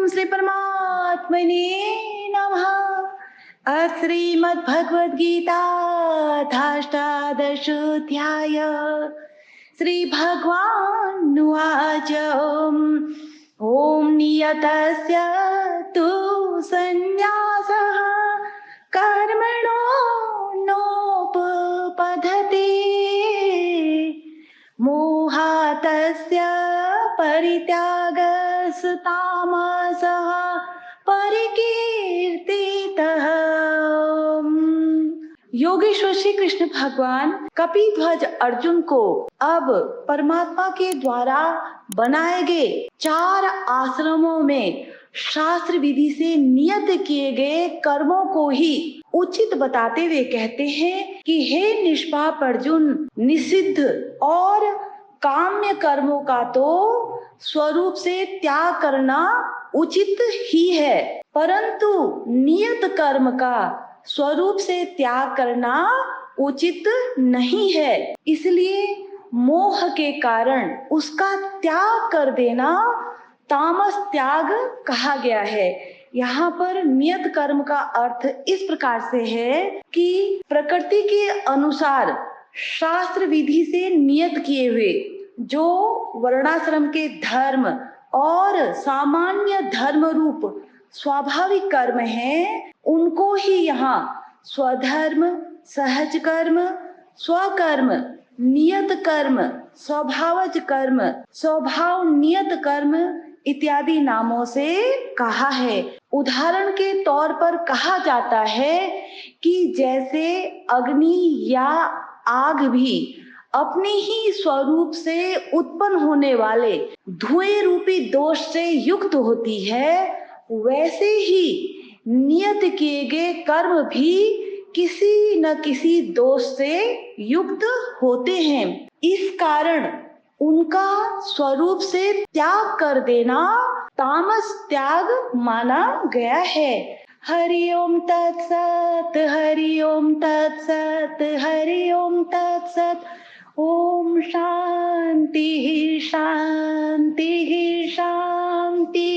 श्री परमात्मने नमः। श्रीमद्भगवद्गीता अष्टादशोऽध्याय। श्री भगवानुवाच ॐ नियतस्य तु सन्न्यासः कर्मणो नोपपद्यते मोहातस्य परित्यागस्तामसः परिकीर्तितः। योगेश्वर श्री कृष्ण भगवान कपिध्वज अर्जुन को अब परमात्मा के द्वारा बनाए गए 4 आश्रमों में शास्त्र विधि से नियत किए गए कर्मों को ही उचित बताते हुए कहते हैं कि हे निष्पाप अर्जुन, निषिद्ध और काम्य कर्मों का तो स्वरूप से त्याग करना उचित ही है, परंतु नियत कर्म का स्वरूप से त्याग करना उचित नहीं है। इसलिए मोह के कारण उसका त्याग कर देना तामस त्याग कहा गया है। यहाँ पर नियत कर्म का अर्थ इस प्रकार से है कि प्रकृति के अनुसार शास्त्र विधि से नियत किए हुए जो वर्णाश्रम के धर्म और सामान्य धर्म रूप स्वाभाविक कर्म हैं, उनको ही यहाँ स्वधर्म, सहज कर्म, स्वकर्म, नियत कर्म, स्वभावज कर्म, स्वभाव नियत कर्म इत्यादि नामों से कहा है। उदाहरण के तौर पर कहा जाता है कि जैसे अग्नि या आग भी अपने ही स्वरूप से उत्पन्न होने वाले धुएं रूपी दोष से युक्त होती है, वैसे ही नियत किए गए कर्म भी किसी न किसी दोष से युक्त होते हैं। इस कारण उनका स्वरूप से त्याग कर देना तामस त्याग माना गया है। हरि ओम तत्सत, हरि ओम तत्सत, हरि ओम तत्सत। ओम शांति शांति शांति।